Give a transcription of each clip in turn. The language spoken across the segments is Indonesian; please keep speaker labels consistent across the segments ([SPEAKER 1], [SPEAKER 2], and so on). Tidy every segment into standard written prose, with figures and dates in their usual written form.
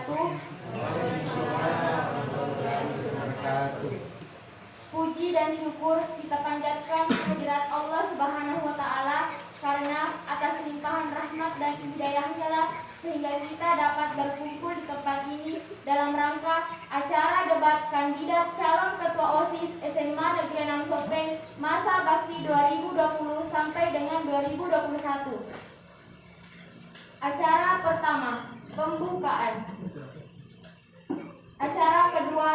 [SPEAKER 1] wabarakatuh. Puji dan syukur kita panjatkan kehadirat Allah Subhanahu wa Ta'ala, karena atas limpahan rahmat dan hidayahnya lah sehingga kita dapat berkumpul di tempat ini dalam rangka acara debat kandidat calon ketua OSIS SMA Negeri 6 Sopeng masa bakti 2020 sampai dengan 2021. Acara pertama, pembukaan. Acara kedua,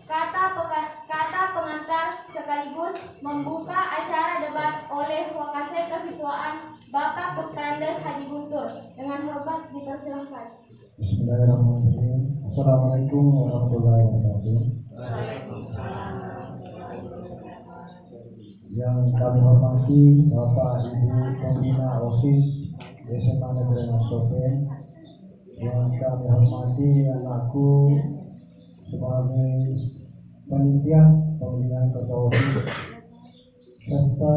[SPEAKER 1] kata pengantar sekaligus membuka acara debat oleh Wakasek Kesiswaan Bapak Putrandes Haji Guntur. Dengan hormat dipersilakan.
[SPEAKER 2] Bismillahirrahmanirrahim. Assalamualaikum warahmatullahi wabarakatuh.
[SPEAKER 1] Waalaikumsalam.
[SPEAKER 2] Yang kami hormati Bapak Ibu Pembina OSIS SMA Negeri 6 Sopeng, yang kami hormati anakku sebagai panitia pemilihan ketua OSIS, serta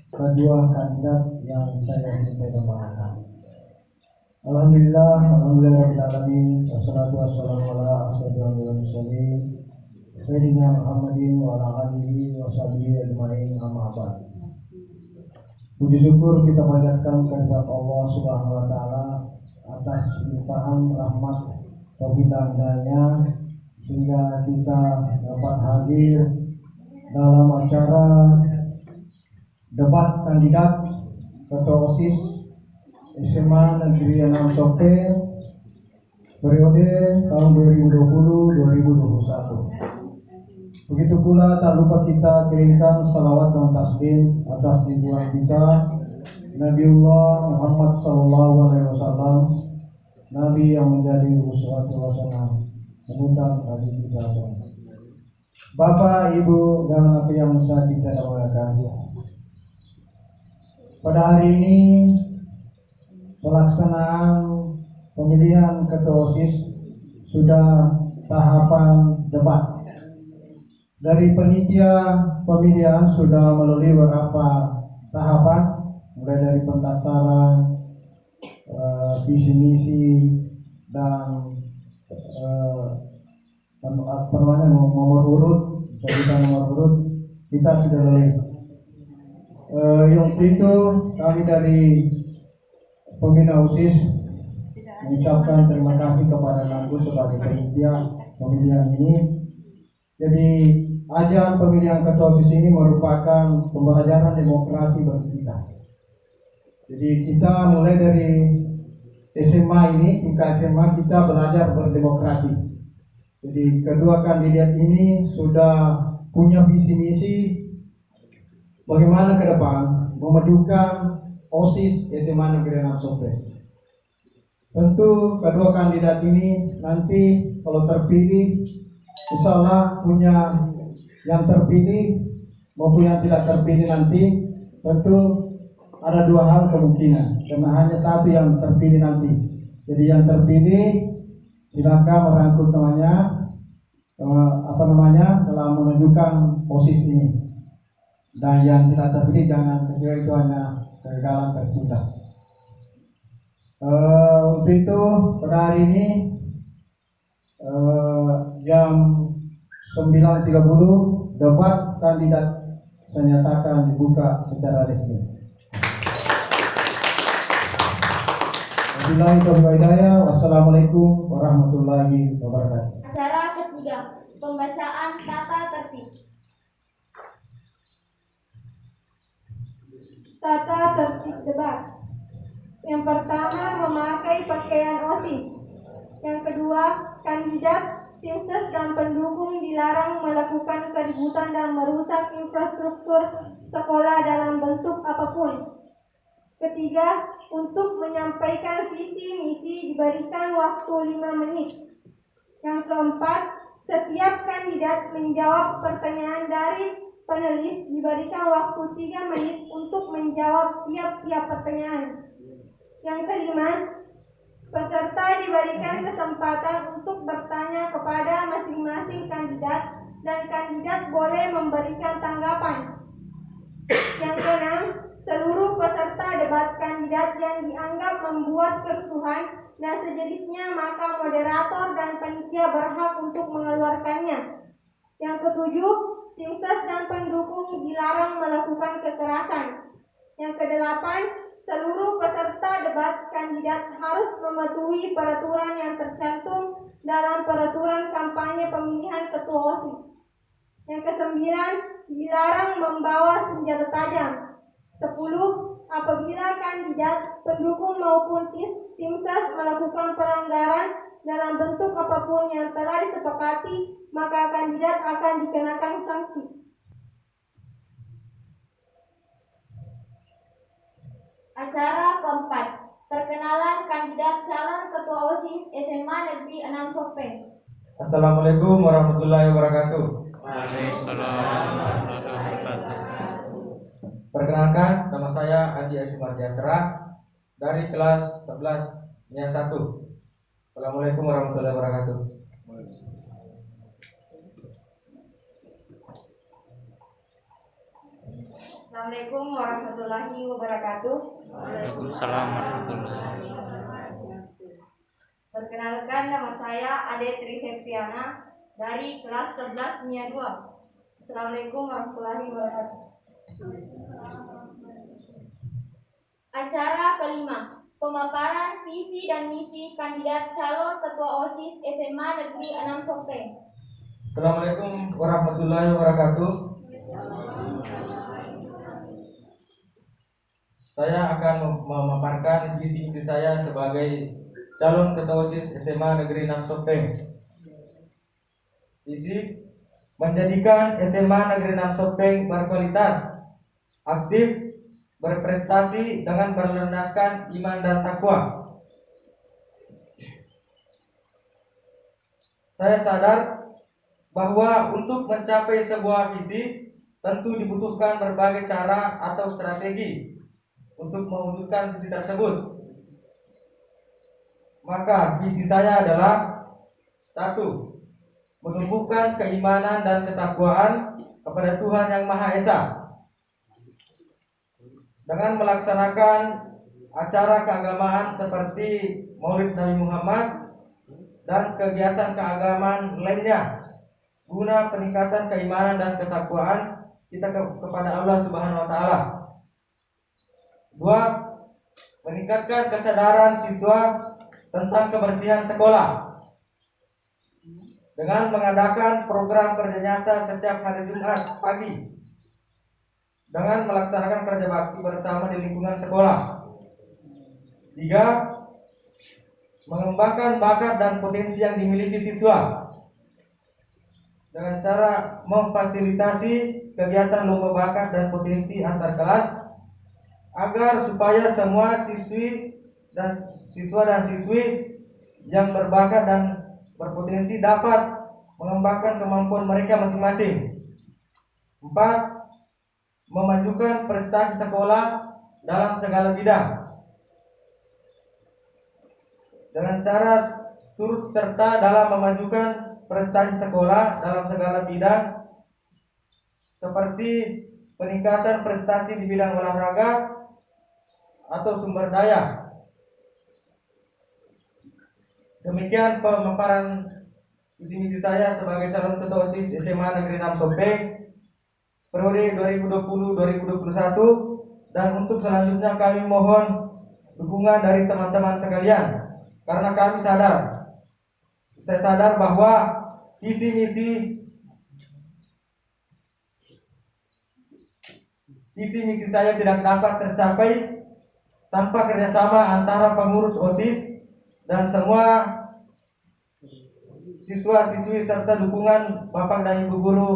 [SPEAKER 2] kedua kandidat yang saya cintai dan banggakan. Alhamdulillahirrahmanirrahim. Wassalatu wassalamu ala asyrofil mursalin Sayyidina Muhammadin wa ala alihi wa sahbihi ajma'in, amma ba'd. Puji syukur kita panjatkan kehadirat Allah Subhanahu wa Ta'ala atas limpahan rahmat hidayahnya sehingga kita dapat hadir dalam acara debat kandidat ketua OSIS SMA Negeri 6 Sopeng periode tahun 2020-2021. Begitu pula tak lupa kita kirimkan salawat dan tasbih atas junjungan kita Nabiullah Muhammad SAW, Nabi yang menjadi uswatul hasanah panutan bagi kita semua. Bapak, Ibu, dan anak yang saya cintai dan banggakan, pada hari ini pelaksanaan pemilihan ketua OSIS sudah tahapan debat. Dari panitia pemilihan sudah melalui beberapa tahapan, mulai dari pendaftaran, visi misi, dan nomor urut, nomor urut kita sudah lalui. Yang itu kami dari pembina OSIS mengucapkan terima kasih kepada Nabu sebagai panitia pemilihan ini. Jadi ajang pemilihan ketua OSIS ini merupakan pembelajaran demokrasi bagi kita. Jadi kita mulai dari SMA ini, tingkat SMA kita belajar berdemokrasi. Jadi kedua kandidat ini sudah punya visi misi bagaimana ke depan memajukan OSIS SMA Negeri 6 Sopeng. Tentu kedua kandidat ini nanti kalau terpilih, insya Allah punya yang terpilih maupun yang tidak terpilih nanti tentu ada dua hal kemungkinan, karena hanya satu yang terpilih nanti. Jadi yang terpilih silakan merangkul temannya telah menunjukkan OSIS ini, dan yang tidak terpilih jangan kira itu hanya kegagalan tertunda. Untuk itu pada hari ini jam 9.30 debat kandidat saya nyatakan dibuka secara resmi. Wassalamualaikum warahmatullahi wabarakatuh.
[SPEAKER 1] Acara ketiga, pembacaan tata tertib. Tata tertib debat. Yang pertama, memakai pakaian OSIS. Yang kedua, kandidat, tim ses dan pendukung dilarang melakukan keributan dan merusak infrastruktur sekolah dalam bentuk apapun. Ketiga, untuk menyampaikan visi misi diberikan waktu 5 menit. Yang keempat, setiap kandidat menjawab pertanyaan dari panelis diberikan waktu 3 menit untuk menjawab tiap-tiap pertanyaan. Yang kelima, peserta diberikan kesempatan untuk bertanya kepada masing-masing kandidat dan kandidat boleh memberikan tanggapan. Yang keenam, seluruh peserta debat kandidat kandidat yang dianggap membuat kerusuhan dan sejenisnya, maka moderator dan panitia berhak untuk mengeluarkannya. Yang ketujuh, tim ses dan pendukung dilarang melakukan kekerasan. Yang kedelapan, seluruh peserta debat kandidat harus mematuhi peraturan yang tercantum dalam peraturan kampanye pemilihan ketua OSIS. Yang kesembilan, dilarang membawa senjata tajam. 10. Apabila kandidat, pendukung maupun tim ses melakukan pelanggaran dalam bentuk apapun yang telah disepakati, maka kandidat akan dikenakan sanksi.
[SPEAKER 3] Acara keempat, perkenalan kandidat calon ketua OSIS SMA Negeri 6 Sopeng.
[SPEAKER 4] Assalamualaikum warahmatullahi wabarakatuh.
[SPEAKER 5] Waalaikumsalam warahmatullahi wabarakatuh.
[SPEAKER 4] Perkenalkan, nama saya Andi Asumardiasra dari kelas 11 NIA 1. Assalamualaikum warahmatullahi wabarakatuh.
[SPEAKER 1] Assalamualaikum warahmatullahi wabarakatuh.
[SPEAKER 5] Waalaikumsalam warahmatullahi wabarakatuh.
[SPEAKER 1] Perkenalkan, nama saya Ade Tri Septiana dari kelas 11 NIA 2. Assalamualaikum warahmatullahi wabarakatuh.
[SPEAKER 3] Acara kelima, pemaparan visi dan misi kandidat calon ketua OSIS SMA Negeri 6 Sopeng.
[SPEAKER 4] Assalamualaikum warahmatullahi wabarakatuh. Saya akan memaparkan visi misi saya sebagai calon ketua OSIS SMA Negeri 6 Sopeng. Visi: menjadikan SMA Negeri 6 Sopeng berkualitas, aktif, berprestasi dengan berlandaskan iman dan takwa. Saya sadar bahwa untuk mencapai sebuah visi tentu dibutuhkan berbagai cara atau strategi untuk mewujudkan visi tersebut. Maka visi saya adalah: 1. Menumbuhkan keimanan dan ketakwaan kepada Tuhan Yang Maha Esa dengan melaksanakan acara keagamaan seperti Maulid Nabi Muhammad dan kegiatan keagamaan lainnya guna peningkatan keimanan dan ketakwaan kita kepada Allah Subhanahu wa taala. 2. Meningkatkan kesadaran siswa tentang kebersihan sekolah dengan mengadakan program kerja nyata setiap hari Jumat pagi dengan melaksanakan kerja bakti bersama di lingkungan sekolah. 3. Mengembangkan bakat dan potensi yang dimiliki siswa dengan cara memfasilitasi kegiatan lomba bakat dan potensi antar kelas agar supaya semua siswa dan siswi yang berbakat dan berpotensi dapat mengembangkan kemampuan mereka masing-masing. 4. Memajukan prestasi sekolah dalam segala bidang dengan cara turut serta dalam memajukan prestasi sekolah dalam segala bidang seperti peningkatan prestasi di bidang olahraga atau sumber daya. Demikian pemaparan visi misi saya sebagai calon ketua OSIS SMA Negeri 6 Sopeng periode 2020-2021, dan untuk selanjutnya kami mohon dukungan dari teman-teman sekalian karena saya sadar bahwa visi misi saya tidak dapat tercapai tanpa kerjasama antara pengurus OSIS dan semua siswa-siswi serta dukungan Bapak dan Ibu guru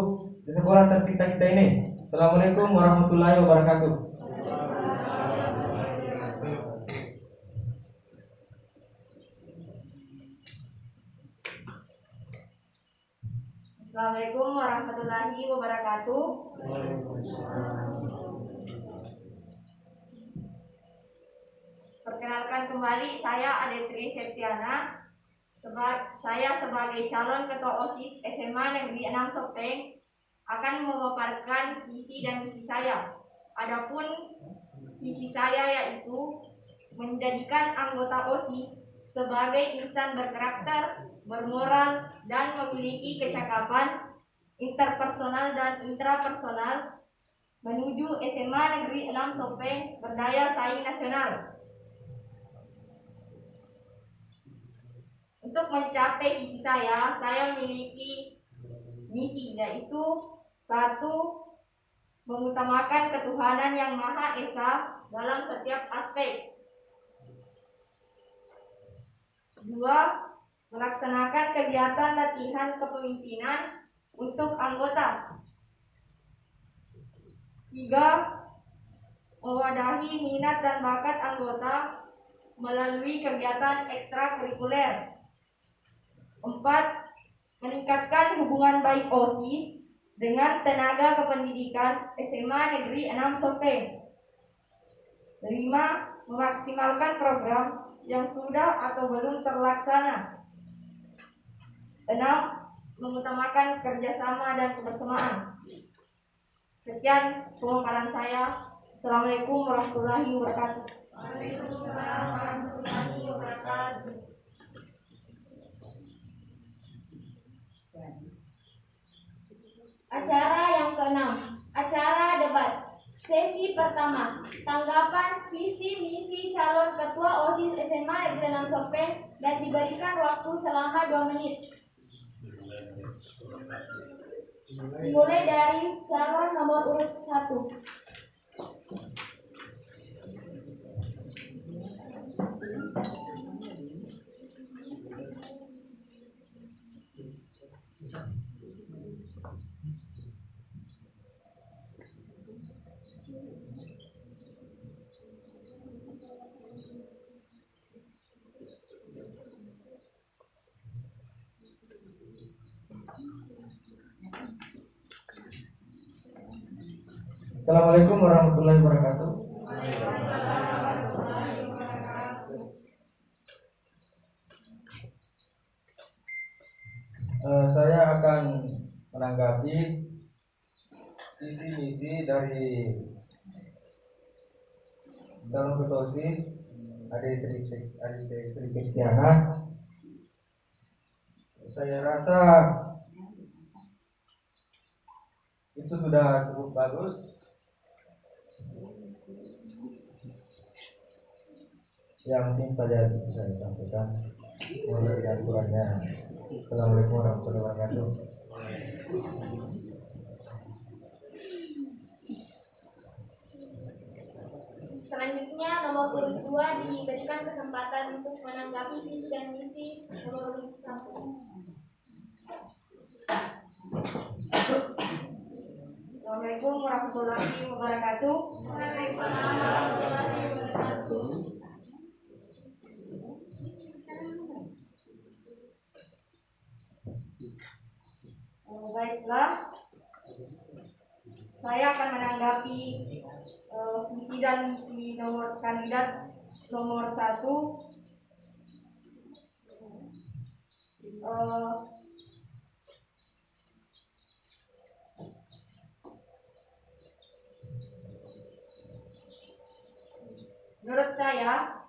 [SPEAKER 4] di sekolah tercinta kita ini. Assalamualaikum warahmatullahi wabarakatuh.
[SPEAKER 1] Assalamualaikum warahmatullahi wabarakatuh. Perkenalkan kembali, saya Adetri Septiana. Saya sebagai calon ketua OSIS SMA Negeri 6 Sopeng akan memaparkan visi dan misi saya. Adapun visi saya yaitu
[SPEAKER 3] menjadikan anggota OSIS sebagai insan berkarakter, bermoral, dan memiliki kecakapan interpersonal dan intrapersonal menuju SMA Negeri 6 Sopeng berdaya saing nasional. Untuk mencapai visi saya memiliki misi, yaitu 1. Mengutamakan ketuhanan yang Maha Esa dalam setiap aspek. 2. Melaksanakan kegiatan latihan kepemimpinan untuk anggota. 3. Mewadahi minat dan bakat anggota melalui kegiatan ekstrakurikuler. 4. Meningkatkan hubungan baik OSIS dengan tenaga kependidikan SMA Negeri 6 Sopeng. 5. Memaksimalkan program yang sudah atau belum terlaksana. 6. Mengutamakan kerjasama dan kebersamaan. Sekian pemaparan saya. Assalamualaikum warahmatullahi wabarakatuh. Waalaikumsalam warahmatullahi wabarakatuh. Acara yang ke-6, acara debat. Sesi pertama, tanggapan visi misi calon ketua OSIS SMA Negeri 6 Sopeng dan diberikan waktu selama 2 menit. Dimulai dari calon nomor urut 1.
[SPEAKER 4] Assalamualaikum warahmatullahi wabarakatuh. Saya akan menanggapi visi misi dari calon ketua OSIS Adi Kristiana. Saya rasa itu sudah cukup bagus. Yang penting saja bisa saya sampaikan mengenai aturannya. Assalamualaikum warahmatullahi wabarakatuh.
[SPEAKER 3] Selanjutnya nomor urut 2 diberikan kesempatan untuk menanggapi visi dan misi nomor urut 1.
[SPEAKER 1] Assalamualaikum warahmatullahi wabarakatuh.
[SPEAKER 3] Waalaikumsalam warahmatullahi wabarakatuh.
[SPEAKER 1] Baiklah, saya akan menanggapi visi dan misi nomor kandidat nomor 1. Menurut saya,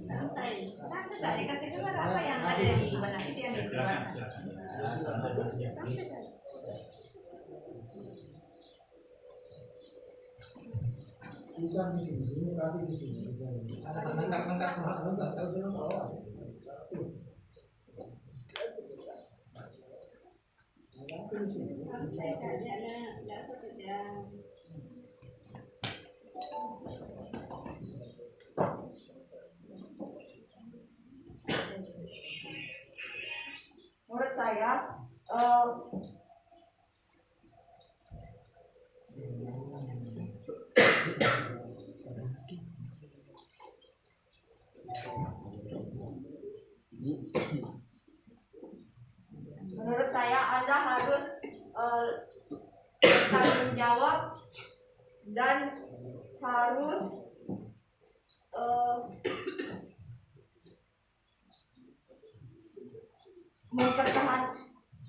[SPEAKER 3] Santai Pak, dikasih dengar apa yang ada di benak itu yang dikeluarkan. Santai saja.
[SPEAKER 2] Bukan di sini, kasih di sini. Lengkap tahu sudah soal.
[SPEAKER 1] santai saja, tidak saja. Menurut saya, Anda harus bertanggung jawab dan harus
[SPEAKER 3] eh,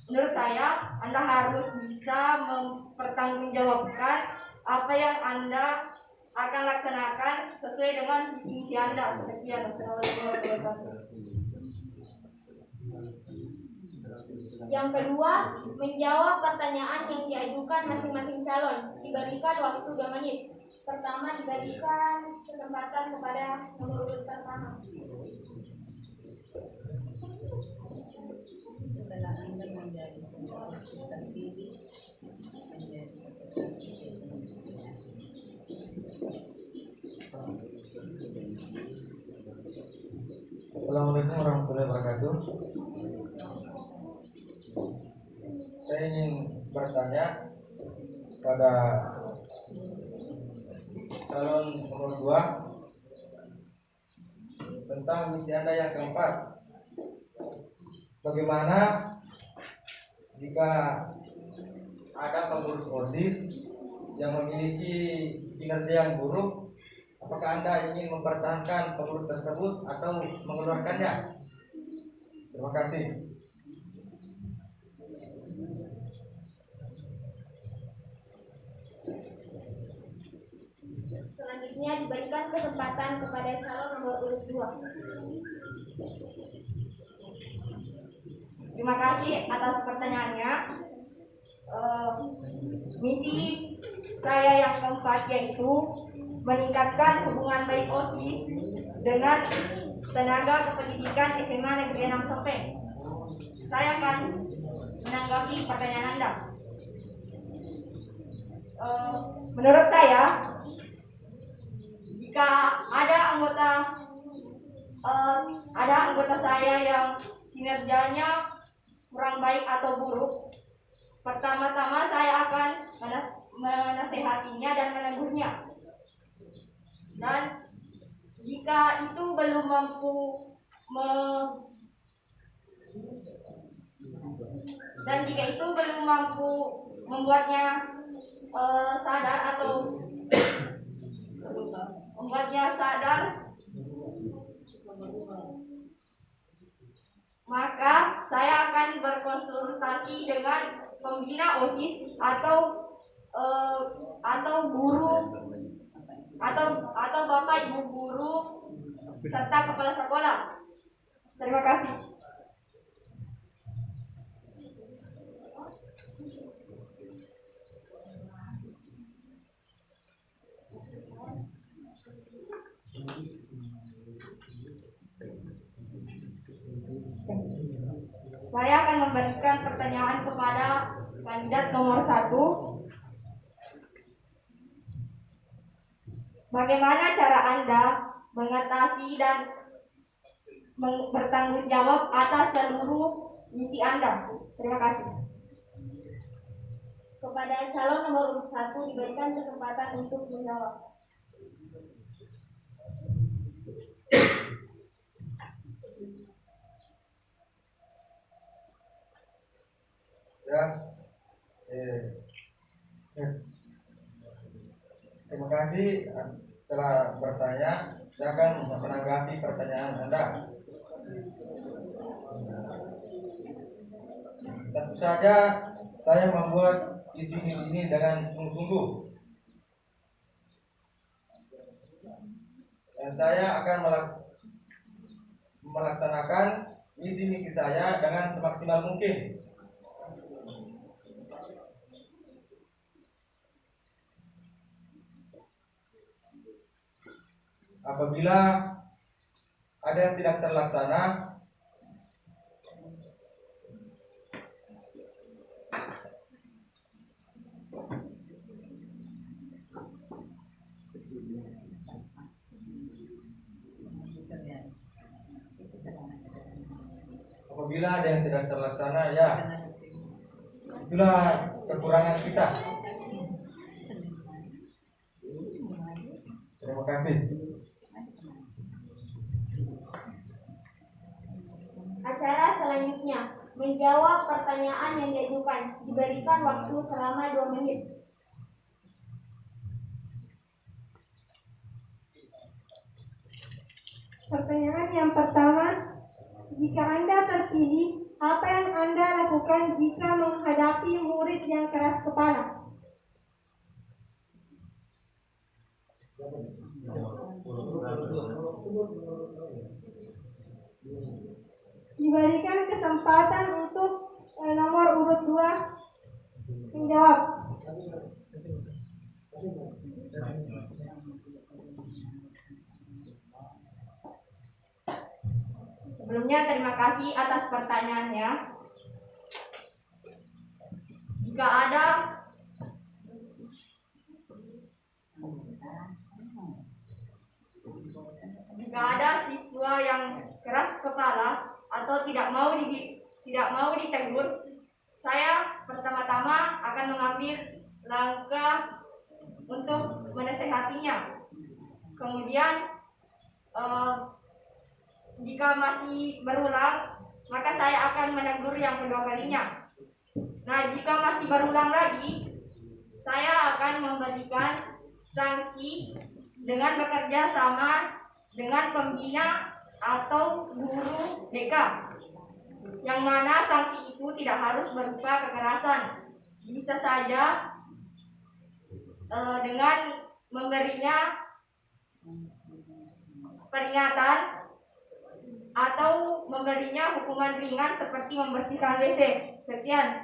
[SPEAKER 3] menurut saya Anda harus bisa mempertanggungjawabkan apa yang Anda akan laksanakan sesuai dengan visi misi Anda. Sekian. Assalamualaikum warahmatullahi wabarakatuh. Yang kedua, menjawab pertanyaan yang diajukan masing-masing calon. Diberikan waktu 2 menit. Pertama, diberikan kesempatan kepada nomor urut pertama.
[SPEAKER 6] Setelah Anda menjadi pengurus terpilih menjadi
[SPEAKER 4] Assalamualaikum warahmatullahi wabarakatuh. Saya ingin bertanya pada calon nomor 2 tentang misi Anda yang keempat. Bagaimana jika ada pengurus OSIS yang memiliki kinerja yang buruk? Apakah Anda ingin mempertahankan pengurus tersebut atau mengeluarkannya? Terima kasih.
[SPEAKER 3] Selanjutnya diberikan kesempatan kepada calon nomor urut 2.
[SPEAKER 1] Terima kasih atas pertanyaannya. Misi saya yang keempat yaitu meningkatkan hubungan baik OSIS dengan tenaga kependidikan SMA Negeri 6 Sopeng. Saya akan menanggapi pertanyaan Anda. Menurut saya, jika ada anggota saya yang kinerjanya kurang baik atau buruk, pertama-tama saya akan menasehatinya dan menegurnya. Dan jika itu belum mampu membuatnya sadar, maka saya akan berkonsultasi dengan pembina OSIS atau guru atau bapak ibu guru serta kepala sekolah. Terima kasih. Saya akan memberikan pertanyaan kepada kandidat nomor 1. Bagaimana cara Anda mengatasi dan bertanggung jawab atas seluruh misi Anda? Terima kasih.
[SPEAKER 3] Kepada calon nomor urut 1 diberikan kesempatan untuk menjawab.
[SPEAKER 4] Terima kasih telah bertanya. Saya akan menanggapi pertanyaan Anda. Tentu saja saya membuat isi ini dengan sungguh-sungguh, dan saya akan melaksanakan misi-misi saya dengan semaksimal mungkin. Apabila ada yang tidak terlaksana, ya itulah kekurangan kita. Terima kasih.
[SPEAKER 3] Acara selanjutnya, menjawab pertanyaan yang diajukan. Diberikan waktu selama 2 menit.
[SPEAKER 1] Pertanyaan yang pertama, jika Anda terpilih, apa yang Anda lakukan jika menghadapi murid yang keras kepala? Diberikan kesempatan untuk nomor urut 2 menjawab.
[SPEAKER 3] Sebelumnya terima kasih atas pertanyaannya. Jika ada siswa yang keras kepala atau tidak mau ditegur, saya pertama-tama akan mengambil langkah untuk menasehatinya. Kemudian jika masih berulang, maka saya akan menegur yang kedua kalinya. Nah, jika masih berulang lagi, saya akan memberikan sanksi dengan bekerja sama dengan pembina atau guru BK, yang mana sanksi itu tidak harus berupa kekerasan. Bisa saja dengan memberinya peringatan atau memberinya hukuman ringan seperti membersihkan WC. Sekian.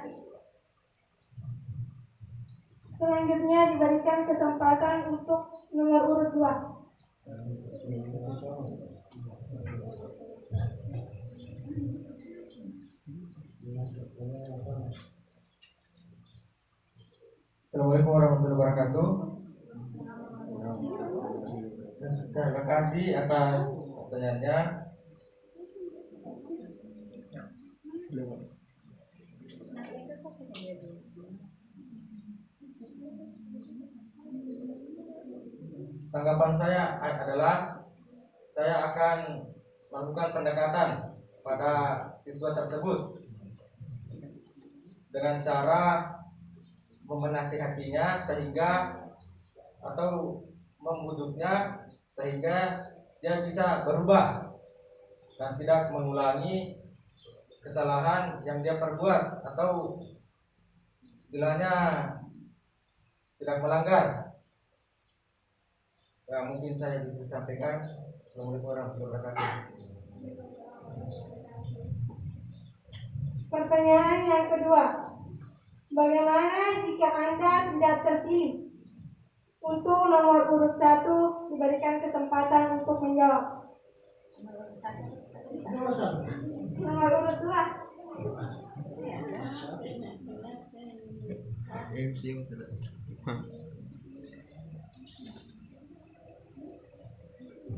[SPEAKER 1] Selanjutnya diberikan kesempatan untuk nomor urut 2.
[SPEAKER 4] Assalamualaikum warahmatullahi wabarakatuh. Terima kasih atas pertanyaannya. Tanggapan saya adalah saya akan melakukan pendekatan pada siswa tersebut dengan cara memenasihatinya sehingga atau membujuknya sehingga dia bisa berubah dan tidak mengulangi kesalahan yang dia perbuat atau istilahnya tidak melanggar. Ya, mungkin saya bisa sampaikan. Assalamualaikum warahmatullahi wabarakatuh.
[SPEAKER 1] Pertanyaan yang kedua, bagaimana jika Anda tidak terpilih? Untuk nomor urut 1 diberikan kesempatan untuk menjawab. Nomor urut 2.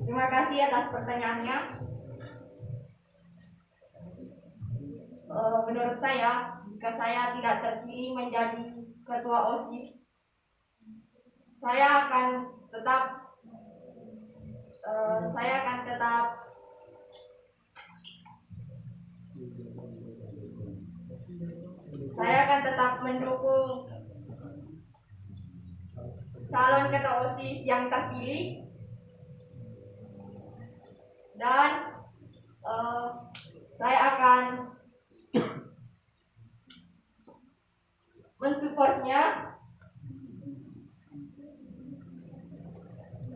[SPEAKER 3] Terima kasih atas pertanyaannya. Menurut saya, jika saya tidak terpilih menjadi ketua OSIS, saya akan tetap mendukung calon ketua OSIS yang terpilih, dan saya akan mensupportnya.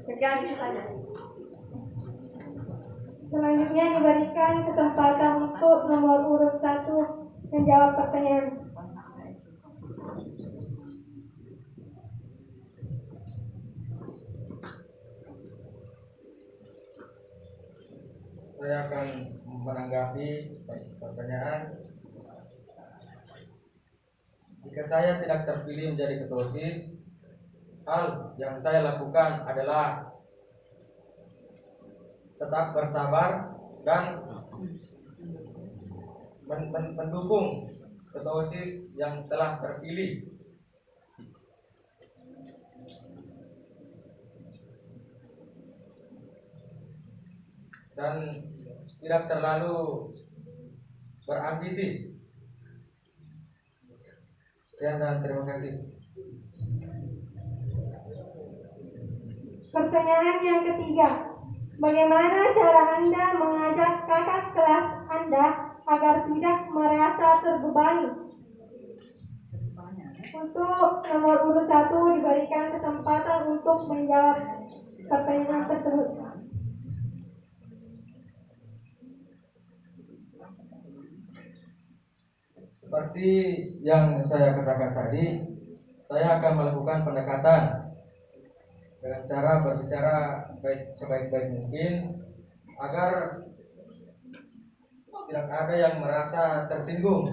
[SPEAKER 3] Sekian itu saja.
[SPEAKER 1] Selanjutnya diberikan kesempatan untuk nomor urut 1 menjawab pertanyaan.
[SPEAKER 4] Saya akan menanggapi pertanyaan. Jika saya tidak terpilih menjadi ketua OSIS, hal yang saya lakukan adalah tetap bersabar dan mendukung ketua OSIS yang telah terpilih. Dan tidak terlalu berambisi. Dan terima kasih.
[SPEAKER 1] Pertanyaan yang ketiga, Bagaimana cara Anda mengajak kakak kelas Anda agar tidak merasa terbebani? Untuk nomor urut 1 diberikan kesempatan untuk menjawab pertanyaan tersebut.
[SPEAKER 4] Seperti yang saya katakan tadi, saya akan melakukan pendekatan dengan cara berbicara sebaik-baik mungkin agar tidak ada yang merasa tersinggung.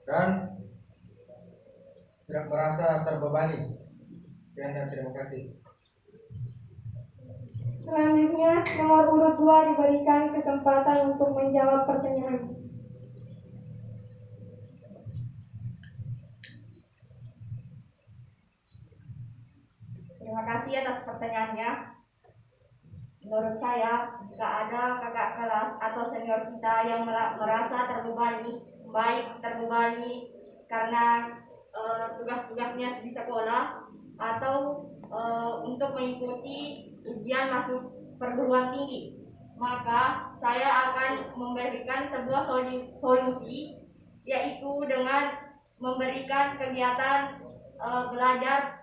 [SPEAKER 4] Dan tidak merasa terbebani. Sekian dan terima kasih.
[SPEAKER 1] Selanjutnya, nomor urut 2 diberikan kesempatan untuk menjawab pertanyaan.
[SPEAKER 3] Terima kasih atas pertanyaannya. Menurut saya, jika ada kakak kelas atau senior kita yang merasa terbebani, baik terbebani karena tugas-tugasnya di sekolah atau untuk mengikuti ujian masuk perguruan tinggi, maka saya akan memberikan sebuah solusi, yaitu dengan memberikan kegiatan belajar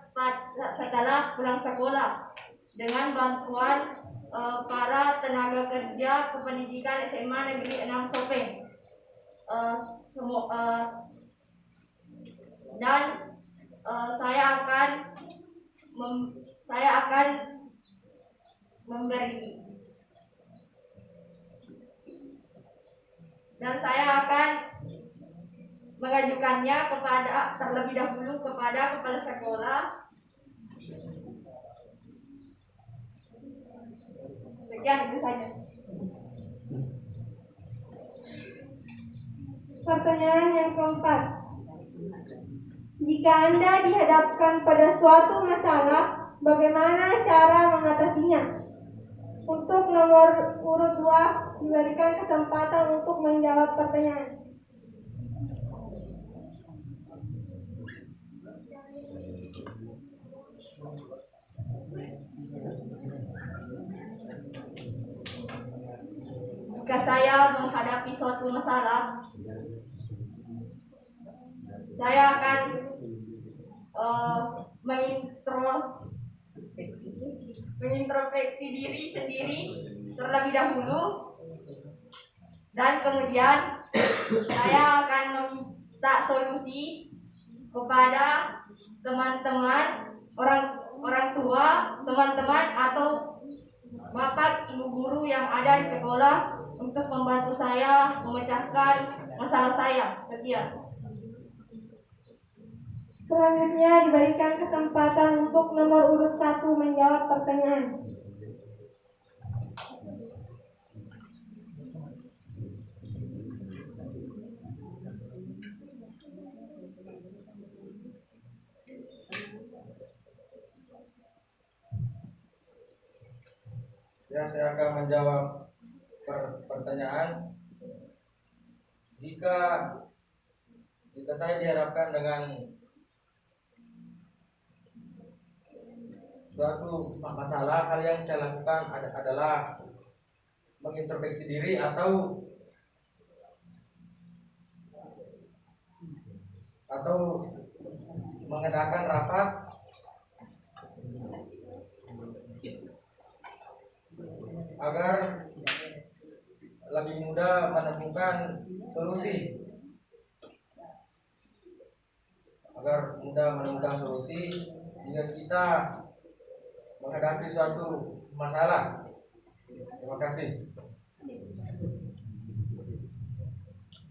[SPEAKER 3] setelah pulang sekolah dengan bantuan para tenaga kerja kependidikan SMA Negeri 6 Sopeng. Dan saya akan memberi dan saya akan mengajukannya terlebih dahulu kepada kepala sekolah. Sekian itu saja.
[SPEAKER 1] Pertanyaan yang keempat. Jika Anda dihadapkan pada suatu masalah, bagaimana cara mengatasinya? Untuk nomor urut 2 diberikan kesempatan untuk menjawab pertanyaan.
[SPEAKER 3] Jika saya menghadapi suatu masalah, saya akan mengintrospeksi diri sendiri terlebih dahulu, dan kemudian saya akan meminta solusi kepada teman-teman, orang tua, teman-teman atau bapak ibu guru yang ada di sekolah untuk membantu saya memecahkan masalah saya. Sekian.
[SPEAKER 1] Selanjutnya diberikan kesempatan untuk nomor urut 1 menjawab pertanyaan.
[SPEAKER 4] Ya, saya akan menjawab pertanyaan. Jika saya dihadapkan dengan suatu masalah, hal yang saya lakukan adalah mengintrospeksi diri atau mengadakan rapat agar lebih mudah menemukan solusi. Jika kita menghadapi suatu masalah. Terima kasih.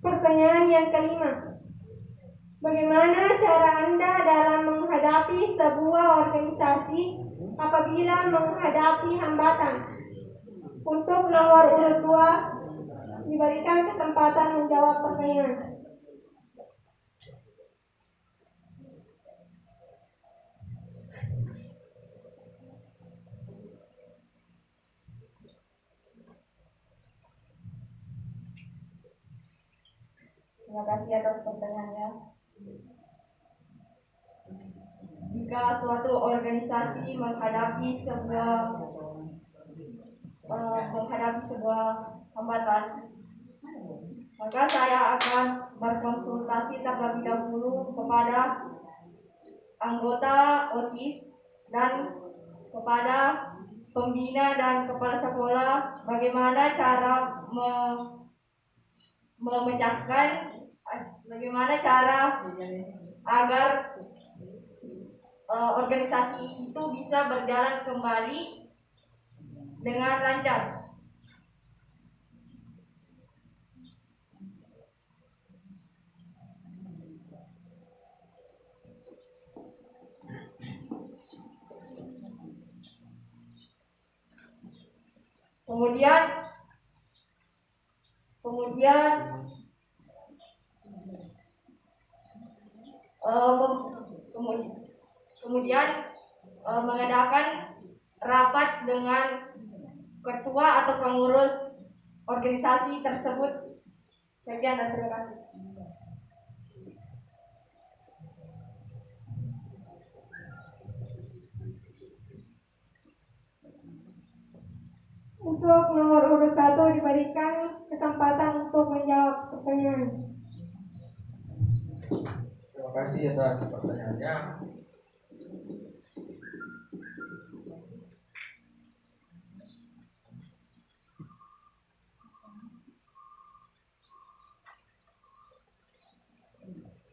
[SPEAKER 1] Pertanyaan yang kelima. Bagaimana cara Anda dalam menghadapi sebuah organisasi apabila menghadapi hambatan? Untuk nomor urut 2 diberikan kesempatan menjawab pertanyaan.
[SPEAKER 3] Terima kasih atas pertanyaannya.
[SPEAKER 1] jika suatu organisasi menghadapi sebuah hambatan, maka saya akan berkonsultasi terlebih dahulu kepada anggota OSIS dan kepada pembina dan kepala sekolah bagaimana cara bagaimana cara agar organisasi itu bisa berjalan kembali dengan lancar. Kemudian mengadakan rapat dengan ketua atau pengurus organisasi tersebut. Sekian dan terima kasih. Untuk nomor urut 1 diberikan kesempatan untuk menjawab pertanyaan.
[SPEAKER 4] Terima kasih atas pertanyaannya.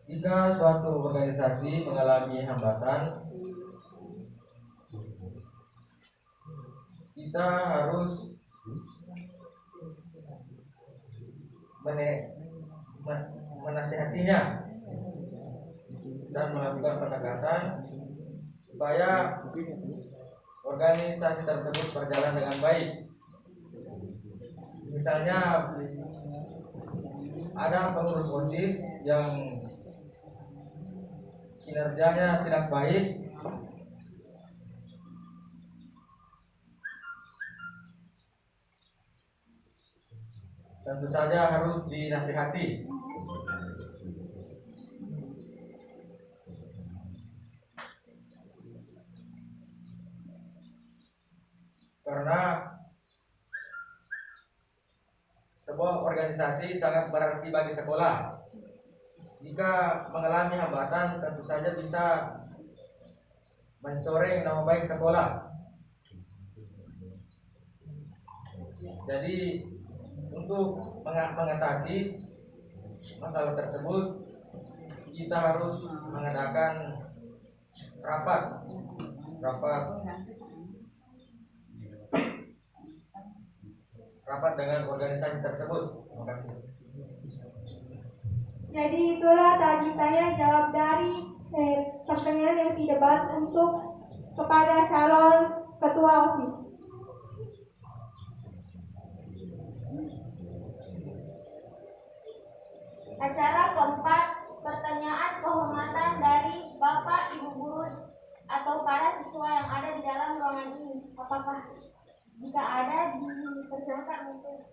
[SPEAKER 4] Jika suatu organisasi mengalami hambatan, kita harus menasihatinya dan melakukan pendekatan supaya organisasi tersebut berjalan dengan baik. Misalnya ada pengurus OSIS yang kinerjanya tidak baik, tentu saja harus dinasihati. Karena sebuah organisasi sangat berarti bagi sekolah. Jika mengalami hambatan, tentu saja bisa mencoreng nama baik sekolah. Jadi untuk mengatasi masalah tersebut, kita harus mengadakan rapat dengan organisasi tersebut. Terima kasih.
[SPEAKER 1] Jadi itulah tadi saya jawab dari pertanyaan yang didebat untuk kepada calon ketua OSIS.
[SPEAKER 3] Acara keempat, pertanyaan kehormatan dari Bapak Ibu guru atau para siswa yang ada di dalam ruangan ini. Apakah jika ada dipersilakan untuk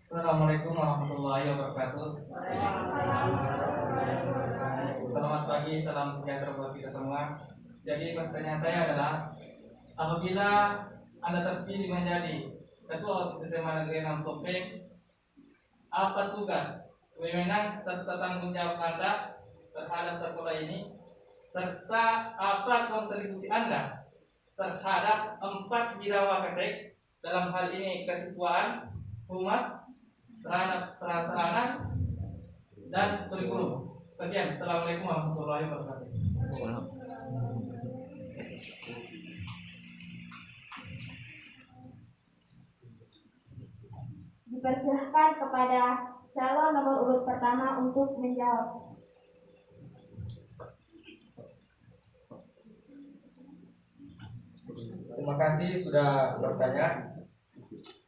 [SPEAKER 7] Assalamualaikum warahmatullahi wabarakatuh. Selamat pagi, salam sejahtera buat kita semua. Jadi pertanyaan saya adalah, apabila Anda terpilih menjadi Ketua OSIS SMA Negeri 6 Topeng, apa tugas, wewenang serta tanggung jawab Anda terhadap sekolah ini, serta apa kontribusi Anda terhadap 4 birawa ketek, dalam hal ini kesiswaan, humas, terhadap prasarana dan kurikulum. Sekian. Assalamualaikum warahmatullahi wabarakatuh.
[SPEAKER 3] dipersilahkan kepada calon nomor urut pertama untuk menjawab.
[SPEAKER 4] Terima kasih sudah bertanya.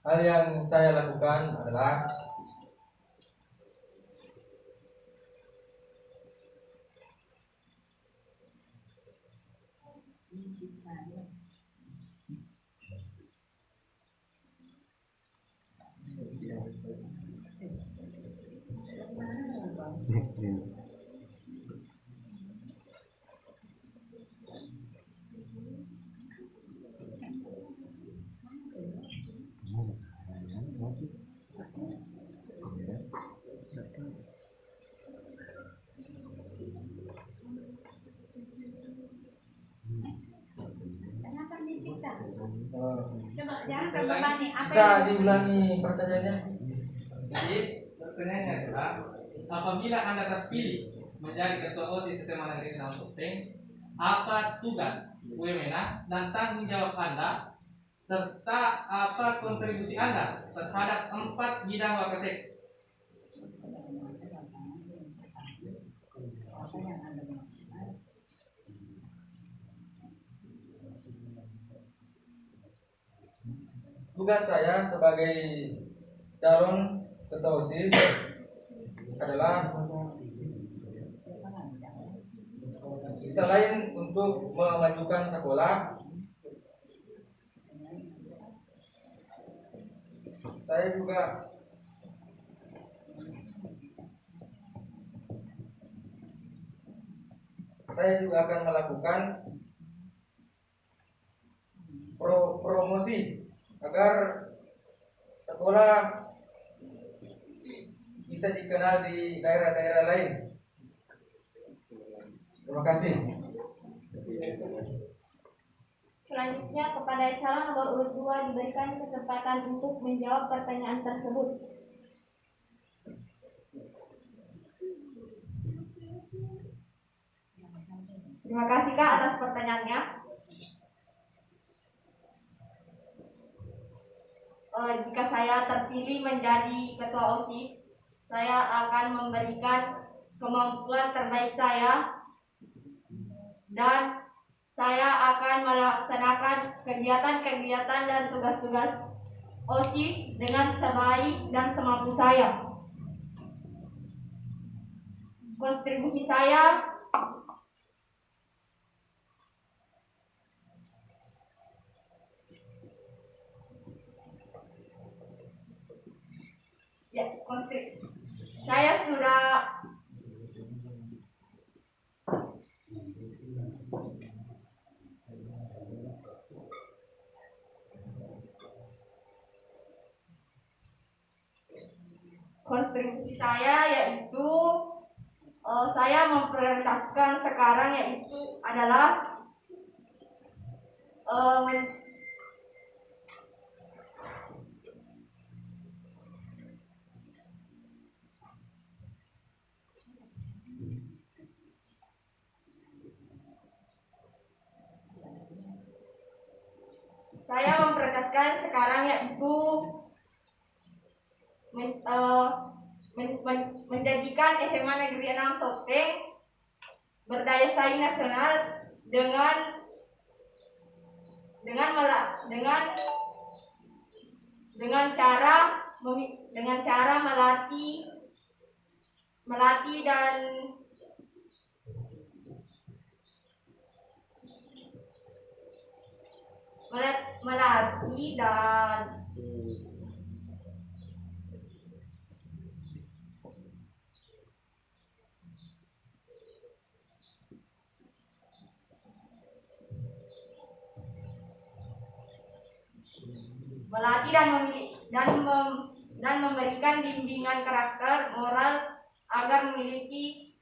[SPEAKER 4] Hal yang saya lakukan adalah
[SPEAKER 1] Kenapa dicipta? Coba jangan terbebani. Apa
[SPEAKER 4] Bisa
[SPEAKER 1] yang
[SPEAKER 4] diulangi pertanyaannya?
[SPEAKER 7] Jadi pertanyaannya adalah apabila Anda terpilih menjadi ketua OSIS SMA Negeri Enam Sopeng, apa tugas, wewenang, dan tanggung jawab Anda serta apa kontribusi Anda terhadap 4 bidang Wakasek?
[SPEAKER 6] Apa yang Anda maksudkan?
[SPEAKER 4] Tugas saya sebagai calon ketua OSIS adalah selain untuk memajukan sekolah, saya juga akan melakukan promosi agar sekolah bisa dikenal di daerah-daerah lain. Terima kasih.
[SPEAKER 3] Selanjutnya kepada calon nomor urut 2 diberikan kesempatan untuk menjawab pertanyaan tersebut. Terima kasih Kak atas pertanyaannya. Jika saya terpilih menjadi ketua OSIS, saya akan memberikan kemampuan terbaik saya dan saya akan melaksanakan kegiatan-kegiatan dan tugas-tugas OSIS dengan sebaik dan semampu saya. Kontribusi saya saya sudah kontribusi saya yaitu saya memprioritaskan sekarang yaitu adalah menjadikan SMA Negeri 6 Sopeng berdaya saing nasional dengan cara melatih dan memberikan bimbingan karakter moral agar memiliki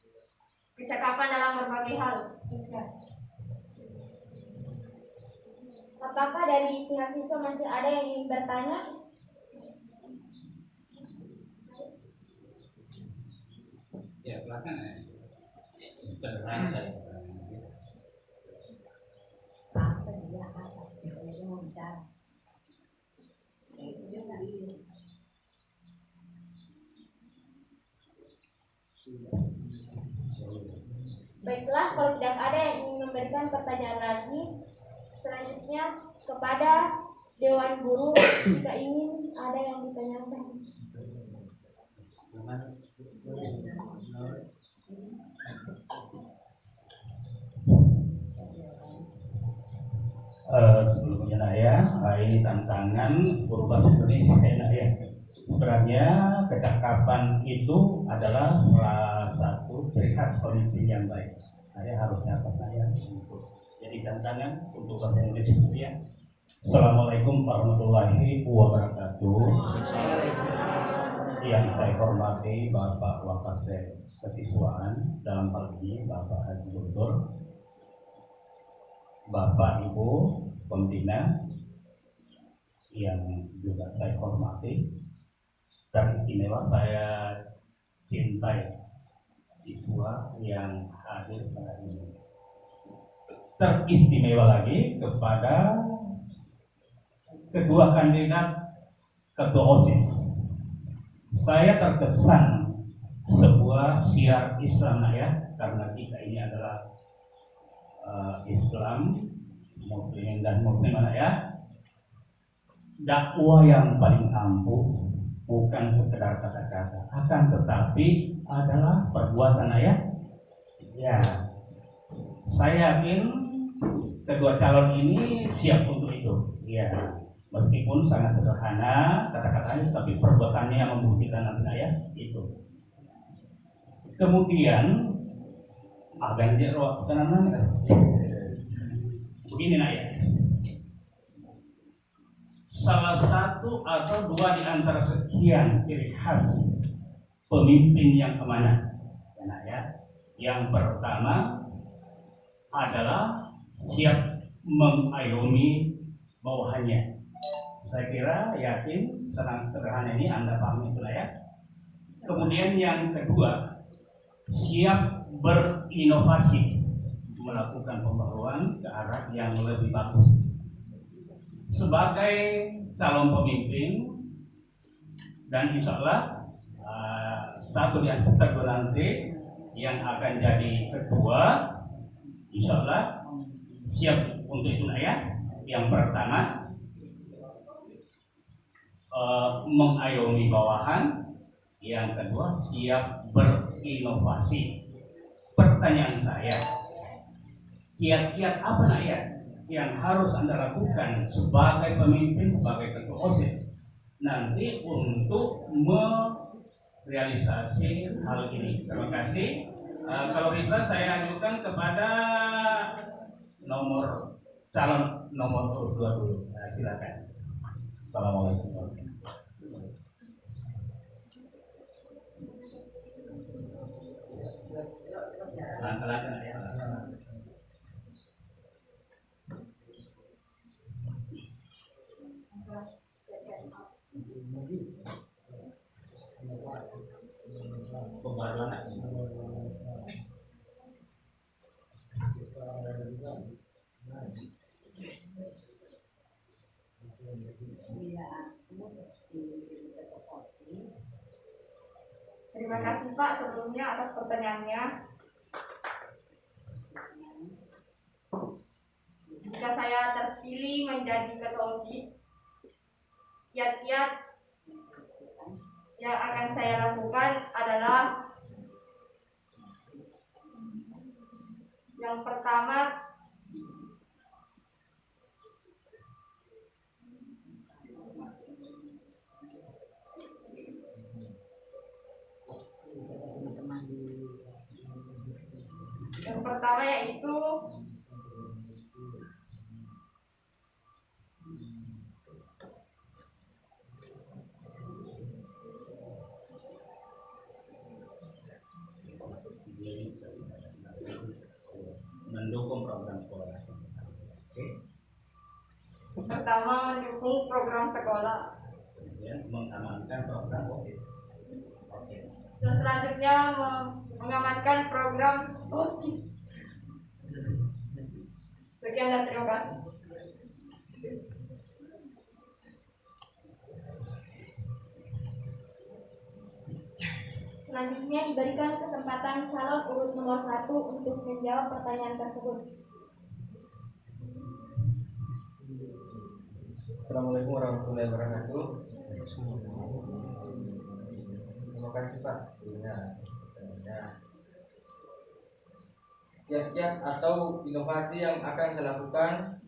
[SPEAKER 3] kecakapan dalam berbagai hal. Apakah dari pihak siswa masih ada yang ingin bertanya?
[SPEAKER 8] Ya, silakan ya. Sederhana saja.
[SPEAKER 6] Asal saya mau bicara.
[SPEAKER 3] Baiklah, kalau tidak ada yang ingin memberikan pertanyaan lagi, selanjutnya kepada Dewan Guru jika ingin ada yang ditanyakan.
[SPEAKER 8] Sebelumnya ini tantangan guru bahasa Indonesia ya. Sebenarnya kecakapan itu adalah salah satu ciri khas pemimpin yang baik. Saya harusnya apa saya untuk jadi tantangan untuk bahasa Inggris ya. Assalamualaikum warahmatullahi wabarakatuh. Yang saya hormati Bapak Wakasek Kesiswaan, dalam hal ini Bapak Haji Guntur, Bapak Ibu Pembina yang juga saya hormati, teristimewa saya cintai siswa yang hadir pada ini. Teristimewa lagi kepada kedua kandidat ketua OSIS. Saya terkesan sebuah syiar Islam ya, karena kita ini adalah Islam, Muslimin dan Muslimah ya. Dakwah yang paling ampuh bukan sekedar kata-kata, akan tetapi adalah perbuatan ya. Ya, saya yakin kedua calon ini siap untuk itu. Ya, meskipun sangat sederhana kata-katanya, tapi perbuatannya yang membuktikan nanti ya itu. Kemudian agan jero tenan begini ya. Salah satu atau dua di antara sekian ciri khas pemimpin yang amanah. Ya. Yang pertama adalah siap mengayomi bawahannya. Saya kira yakin senang sederhana ini Anda pahami itu ya. Kemudian yang kedua, siap berinovasi, melakukan pembaruan ke arah yang lebih bagus. Sebagai calon pemimpin dan insya Allah satu di antara nanti yang akan jadi ketua, insya Allah siap untuk itu ya. Yang pertama mengayomi bawahan, yang kedua siap berinovasi. Pertanyaan saya, kiat-kiat apa nak ya yang harus Anda lakukan sebagai pemimpin, sebagai ketua OSIS nanti untuk merealisasi hal ini? Terima kasih. Kalau bisa saya ajukan kepada calon nomor 2 dulu. Silakan. Assalamualaikum warahmatullahi wabarakatuh.
[SPEAKER 1] Terima kasih Pak sebelumnya atas pertanyaannya. Jika saya terpilih menjadi ketua OSIS, kiat-kiat yang akan saya lakukan adalah yang pertama, yaitu
[SPEAKER 8] mendukung program sekolah.
[SPEAKER 1] pertama mendukung program sekolah.
[SPEAKER 8] Kemudian mengamankan program OSIS.
[SPEAKER 1] Terus selanjutnya mengamankan program OSIS. Sekian dan terima kasih.
[SPEAKER 3] Selanjutnya diberikan kesempatan calon urut nomor 1 untuk menjawab pertanyaan tersebut.
[SPEAKER 4] Assalamualaikum warahmatullahi wabarakatuh. Terima kasih Pak. Kiat-kiat atau inovasi yang akan saya lakukan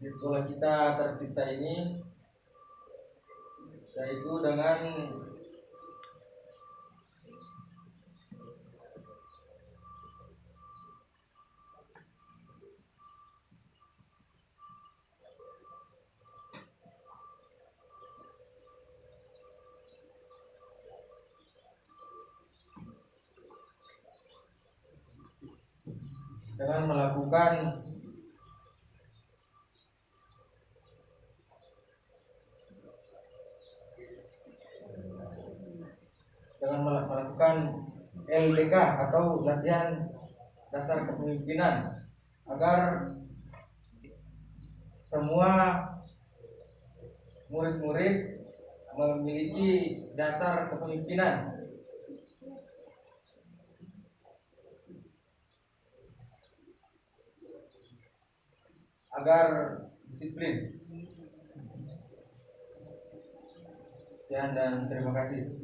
[SPEAKER 4] di sekolah kita tercipta ini, yaitu dengan dengan melakukan LDK atau latihan dasar kepemimpinan, agar semua murid-murid memiliki dasar kepemimpinan, agar disiplin. Sekian dan terima kasih.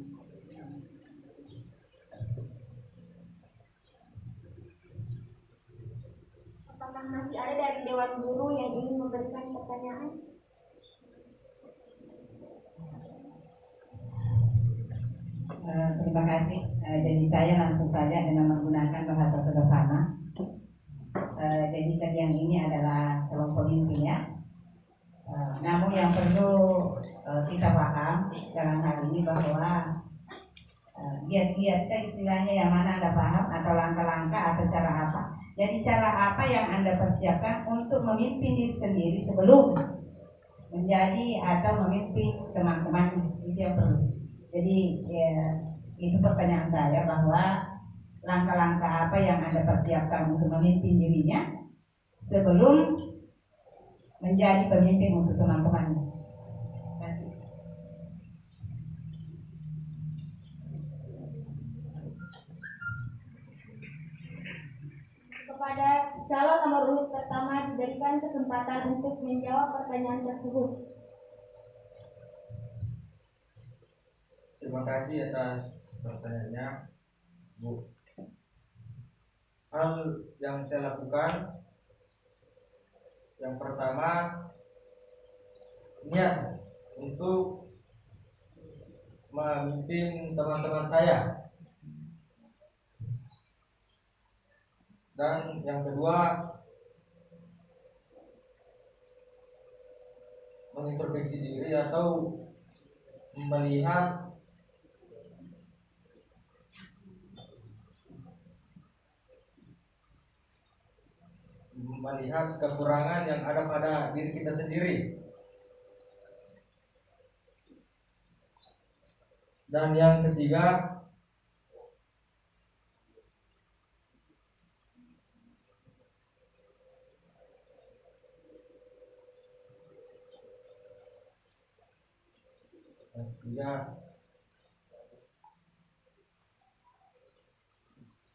[SPEAKER 3] Apakah masih ada dari Dewan Guru yang ingin memberikan pertanyaan?
[SPEAKER 6] Terima kasih. Jadi saya langsung saja dengan menggunakan bahasa sederhana. Jadi tadi yang ini adalah calon pemimpin ya. Namun yang perlu kita paham dalam hal ini bahwa giat-giat istilahnya yang mana Anda paham, atau langkah-langkah atau cara apa. Jadi cara apa yang Anda persiapkan untuk memimpin diri sendiri sebelum menjadi atau memimpin teman-teman, itu yang perlu. Jadi itu pertanyaan saya, bahwa langkah-langkah apa yang Anda persiapkan untuk memimpin dirinya sebelum menjadi pemimpin untuk teman-teman. Terima kasih.
[SPEAKER 3] Kepada calon nomor urut pertama diberikan kesempatan untuk menjawab pertanyaan tersebut.
[SPEAKER 4] Terima kasih atas pertanyaannya, Bu. Hal yang saya lakukan, yang pertama, niat untuk memimpin teman-teman saya. Dan yang kedua, mengintrospeksi diri atau melihat kekurangan yang ada pada diri kita sendiri. Dan yang ketiga,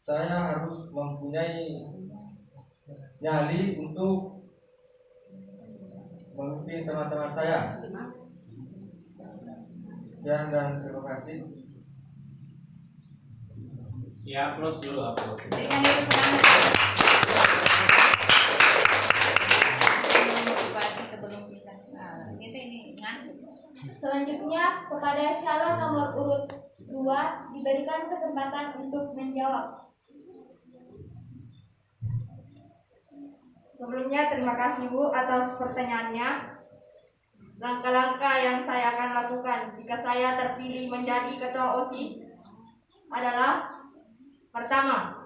[SPEAKER 4] saya harus mempunyai nyali untuk memimpin teman-teman saya. Sekian dan terima kasih.
[SPEAKER 8] Ya, upload dulu, upload.
[SPEAKER 3] Selanjutnya kepada calon nomor urut 2 diberikan kesempatan untuk menjawab.
[SPEAKER 1] Sebelumnya terima kasih Bu atas pertanyaannya. Langkah-langkah yang saya akan lakukan jika saya terpilih menjadi ketua OSIS adalah: pertama,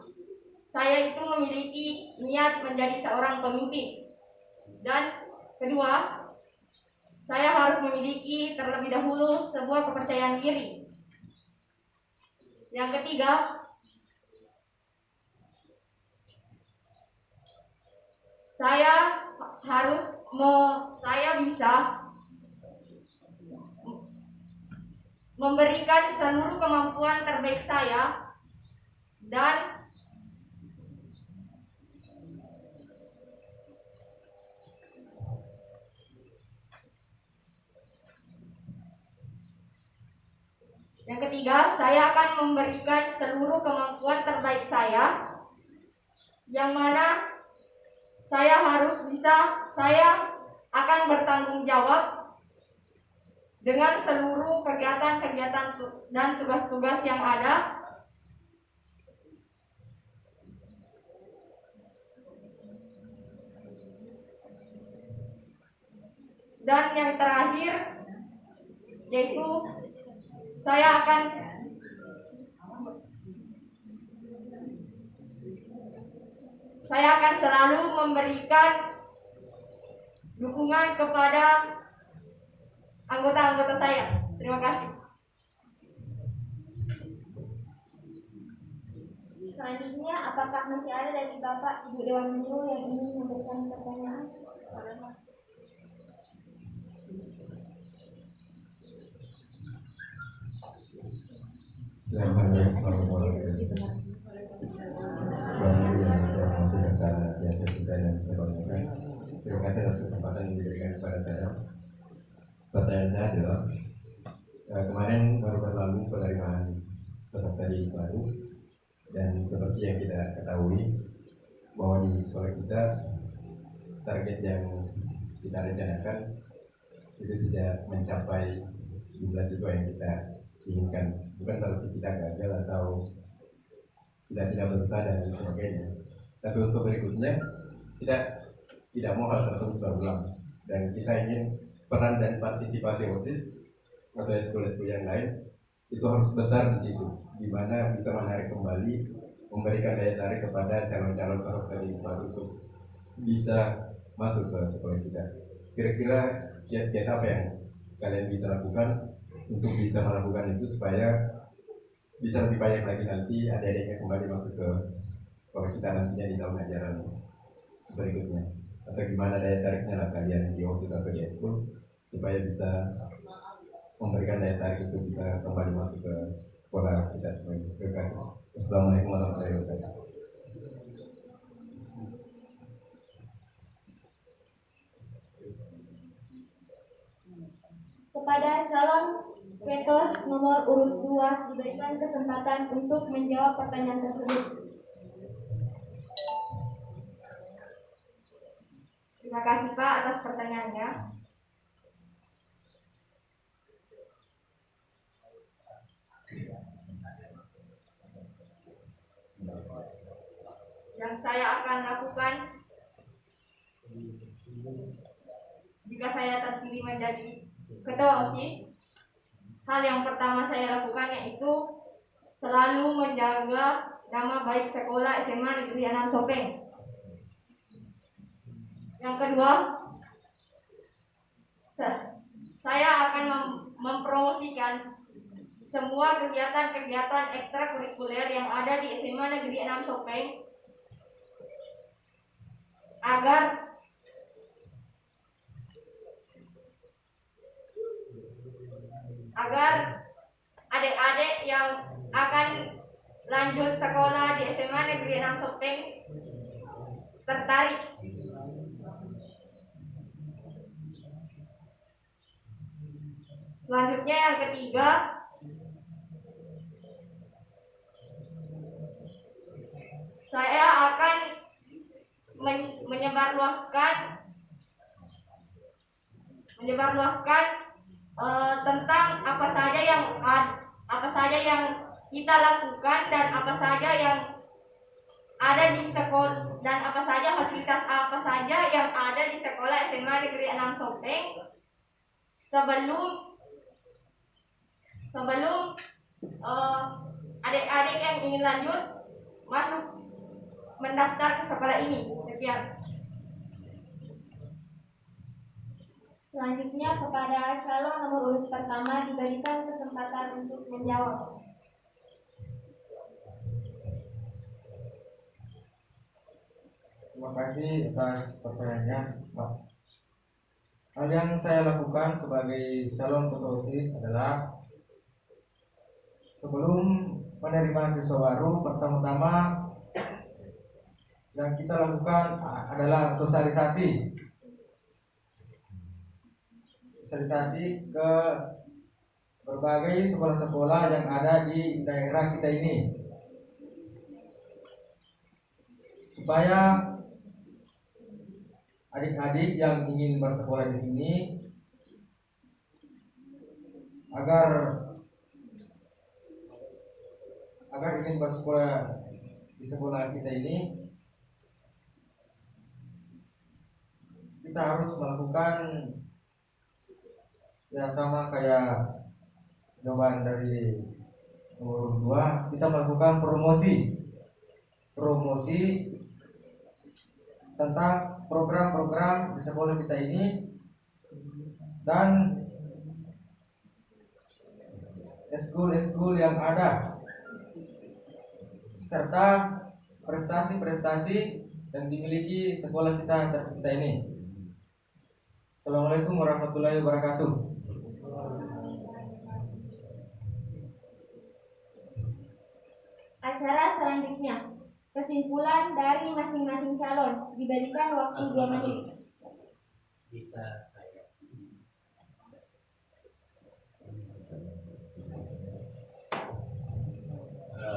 [SPEAKER 1] saya itu memiliki niat menjadi seorang pemimpin. Dan kedua, saya harus memiliki terlebih dahulu sebuah kepercayaan diri. Yang ketiga, saya bisa memberikan seluruh kemampuan terbaik saya, dan yang ketiga, saya akan memberikan seluruh kemampuan terbaik saya, yang mana saya akan bertanggung jawab dengan seluruh kegiatan-kegiatan dan tugas-tugas yang ada. Dan yang terakhir, yaitu saya akan saya akan selalu memberikan dukungan kepada anggota-anggota saya. Terima kasih.
[SPEAKER 3] Selanjutnya, apakah masih ada dari Bapak Ibu Dewan Guru yang ingin memberikan pertanyaan?
[SPEAKER 9] Yang saya hormati serta yang saya cintai dan saya banggakan. Terima kasih atas kesempatan yang diberikan kepada saya. Pertanyaan saya adalah kemarin baru berlalu penerimaan peserta didik baru, dan seperti yang kita ketahui bahwa di sekolah kita target yang kita rencanakan itu tidak mencapai jumlah siswa yang kita inginkan. Bukan berarti kita gagal atau tidak berusaha dan lain sebagainya, tapi untuk berikutnya kita tidak mau hal tersebut berulang, dan kita ingin peran dan partisipasi OSIS atau sekolah-sekolah yang lain itu harus besar di situ, di mana bisa menarik kembali, memberikan daya tarik kepada calon-calon peserta didik baru untuk bisa masuk ke sekolah kita. Kira-kira kiat-kiat apa yang kalian bisa lakukan untuk bisa melakukan itu supaya bisa lebih banyak lagi nanti adik-adiknya kembali masuk ke sekolah kita nantinya di tahun ajaran berikutnya? Atau gimana daya tariknya lah kalian di OSIS atau di eskul supaya bisa memberikan daya tarik untuk bisa kembali masuk ke sekolah kita semuanya. Terima kasih. Wassalamualaikum warahmatullahi wabarakatuh.
[SPEAKER 3] Kepada calon Petos nomor urut 2 diberikan kesempatan untuk menjawab pertanyaan tersebut.
[SPEAKER 1] Terima kasih Pak atas pertanyaannya. Yang saya akan lakukan jika saya terpilih menjadi ketua OSIS, hal yang pertama saya lakukan yaitu selalu menjaga nama baik sekolah SMA Negeri 6 Sopeng. Yang kedua, saya akan mempromosikan semua kegiatan-kegiatan ekstrakurikuler yang ada di SMA Negeri 6 Sopeng agar adik-adik yang akan lanjut sekolah di SMA Negeri 6 Sopeng tertarik. Selanjutnya yang ketiga, saya akan menyebarluaskan tentang apa saja yang kita lakukan dan apa saja yang ada di sekolah, dan apa saja fasilitas apa saja yang ada di sekolah SMA Negeri 6 Sopeng sebelum adik-adik yang ingin lanjut masuk mendaftar ke sekolah ini. Sekian.
[SPEAKER 3] Selanjutnya kepada calon nomor urut pertama diberikan kesempatan untuk menjawab.
[SPEAKER 4] Terima kasih atas pertanyaannya, Pak. Hal yang saya lakukan sebagai calon ketua OSIS adalah sebelum penerimaan siswa baru, pertama-tama yang kita lakukan adalah sosialisasi ke berbagai sekolah-sekolah yang ada di daerah kita ini, supaya adik-adik yang ingin bersekolah di sini agar ingin bersekolah di sekolah kita ini, kita harus melakukan ya sama kayak jawaban dari nomor 2, kita melakukan promosi tentang program-program di sekolah kita ini dan eskul yang ada serta prestasi-prestasi yang dimiliki sekolah kita tercinta ini. Assalamualaikum warahmatullahi wabarakatuh.
[SPEAKER 3] Acara selanjutnya, kesimpulan dari masing-masing calon, diberikan waktu 2 menit.
[SPEAKER 8] Bisa saya.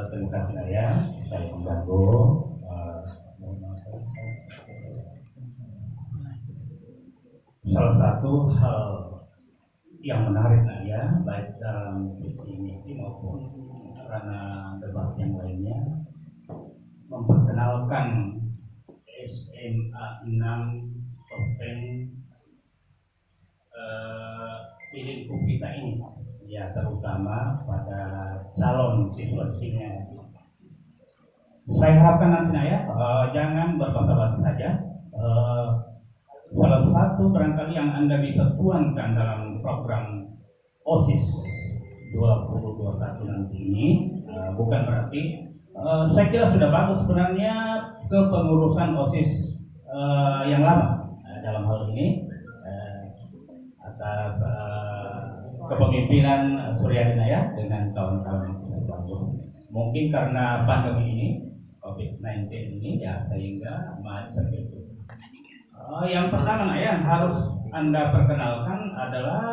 [SPEAKER 8] Terima kasih Naya, saya mengganggu. Salah satu hal yang menarik Naya, baik dalam visi misi maupun karena debat yang lainnya, memperkenalkan SMA 6 Topeng di lingkup kita ini, ya terutama pada calon siswa di sini. Saya harapkan nanti ya jangan berbahasa-bahasa saja. Salah satu barangkali yang Anda bisa tuangkan dalam program OSIS 2021 nanti ini, bukan berarti saya kira sudah bagus sebenarnya kepengurusan OSIS yang lama dalam hal ini atas kepemimpinan Suryadina ya dengan kawan-kawan. Mungkin karena pandemi ini COVID-19 ini ya sehingga macam itu. Yang pertama yang harus Anda perkenalkan adalah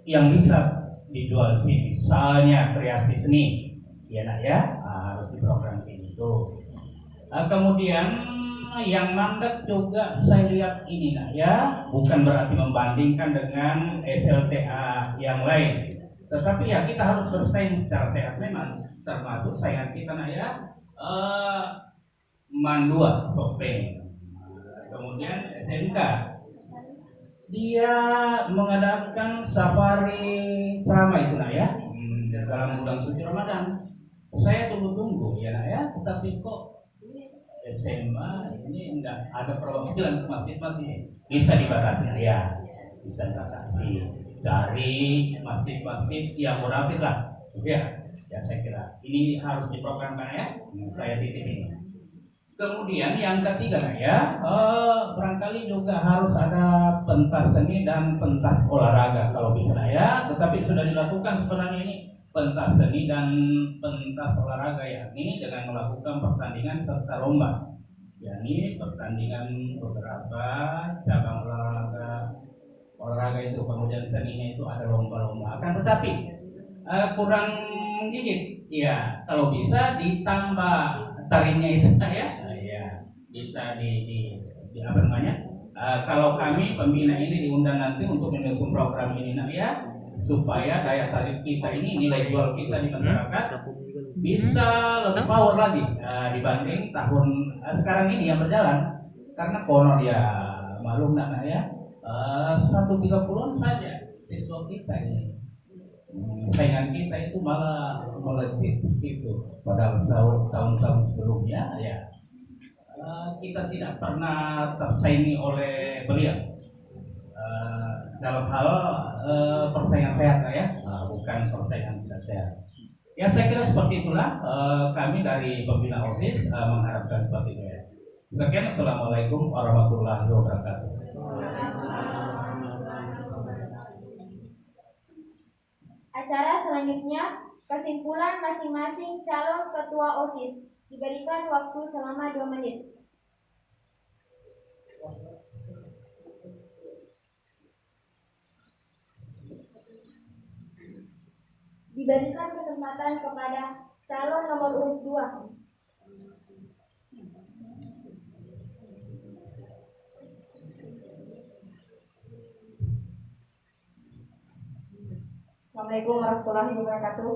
[SPEAKER 8] yang bisa dijual sih, misalnya kreasi seni, ya nak ya harus diprogram ini tuh. Kemudian yang mandek juga saya lihat ini nak ya, bukan berarti membandingkan dengan SLTA yang lain, tetapi ya kita harus bersaing secara sehat memang, termasuk saingan kita nak ya Mandua Sopeng. Kemudian SMK dia mengadakan safari ceramah itu nak ya dalam bulan suci Ramadan. Saya tunggu-tunggu ya nak ya, tetapi kok SMA ini enggak ada perwakilan masjid-masjid. Bisa dibatasi ya, bisa dibatasi. Cari masjid-masjid yang munafik lah, ya. Ya saya kira ini harus diprogramkan ya. Saya titip ini. Kemudian yang ketiga ya, barangkali juga harus ada pentas seni dan pentas olahraga kalau bisa ya. Tetapi sudah dilakukan sebenarnya ini pentas seni dan pentas olahraga yakni dengan melakukan pertandingan serta lomba, yakni pertandingan beberapa cabang olahraga itu, kemudian seninya itu ada lomba-lomba. Akan tetapi kurang gigit ya, kalau bisa ditambah taringnya itu ya, bisa di apa namanya, kalau kami pembina ini diundang nanti untuk menyusun program ini nak ya, supaya daya tarik kita ini, nilai jual kita di masyarakat bisa lebih power lagi dibanding tahun sekarang ini yang berjalan. Karena konon ya malum nak ya, 130-an saja siswa kita ini, saingan kita itu malah melejit itu. Padahal tahun-tahun sebelumnya ya kita tidak pernah tersaingi oleh beliau dalam hal persaingan sehat ya, bukan persaingan tidak sehat. Ya saya kira seperti itulah kami dari pembina OSIS mengharapkan seperti itu ya. Sekian, assalamualaikum warahmatullahi wabarakatuh.
[SPEAKER 3] Acara selanjutnya, kesimpulan masing-masing calon ketua OSIS, diberikan waktu selama 2 menit. Diberikan kesempatan kepada calon nomor urut 2.
[SPEAKER 1] Assalamualaikum warahmatullahi wabarakatuh.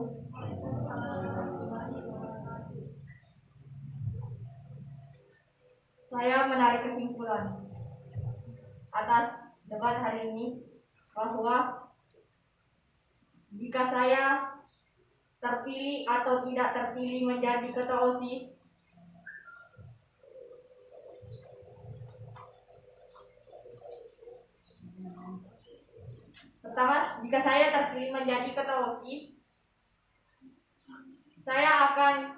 [SPEAKER 1] Saya menarik kesimpulan atas debat hari ini bahwa jika saya terpilih atau tidak terpilih menjadi ketua OSIS,
[SPEAKER 3] Pertama, jika saya terpilih menjadi ketua OSIS, saya akan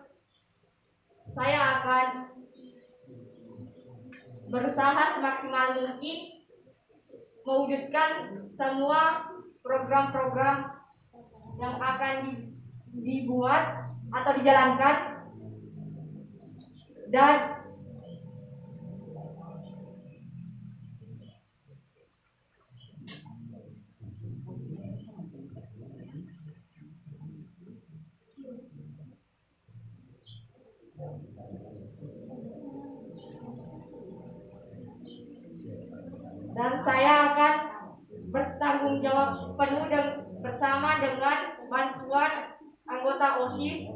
[SPEAKER 3] berusaha semaksimal mungkin mewujudkan semua program-program yang akan dibuat atau dijalankan, dan saya akan bertanggung jawab penuh bersama dengan bantuan anggota OSIS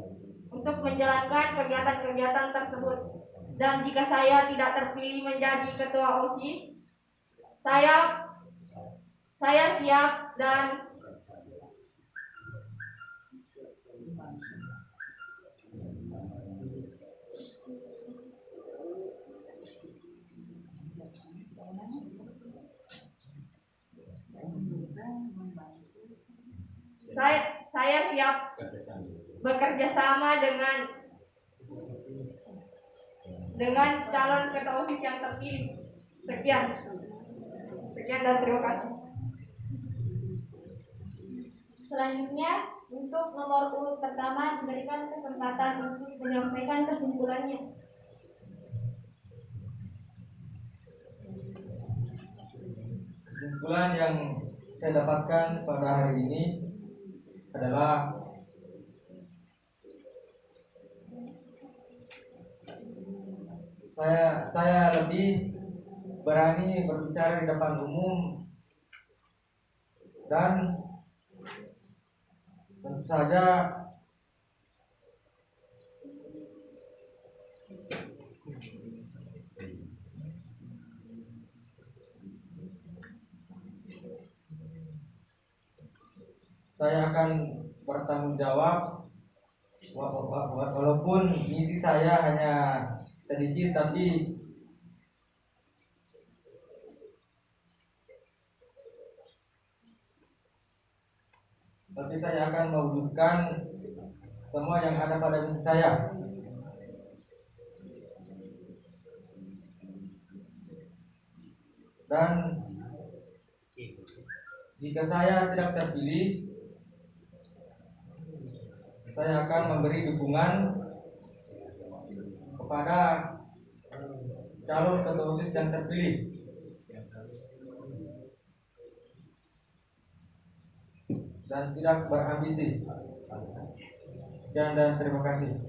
[SPEAKER 3] untuk menjalankan kegiatan-kegiatan tersebut. Dan jika saya tidak terpilih menjadi ketua OSIS, saya siap dan saya siap bekerja sama dengan calon ketua OSIS yang terpilih. Sekian dan terima kasih.
[SPEAKER 10] Selanjutnya, untuk nomor urut pertama diberikan kesempatan untuk menyampaikan kesimpulannya.
[SPEAKER 4] Kesimpulan yang saya dapatkan pada hari ini adalah saya lebih berani berbicara di depan umum, dan tentu saja saya akan bertanggung jawab, walaupun misi saya hanya sedikit, tapi saya akan mewujudkan semua yang ada pada misi saya. Dan jika saya tidak terpilih, saya akan memberi dukungan kepada calon ketua OSIS yang terpilih. Dan tidak berambisi. Sekian dan terima kasih.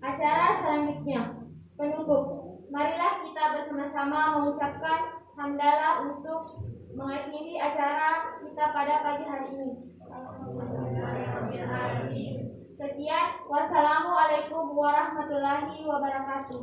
[SPEAKER 10] Acara selanjutnya, penutup. Marilah kita bersama-sama mengucapkan hamdalah untuk mengakhiri acara kita pada pagi hari ini. Sekian, wassalamualaikum warahmatullahi wabarakatuh.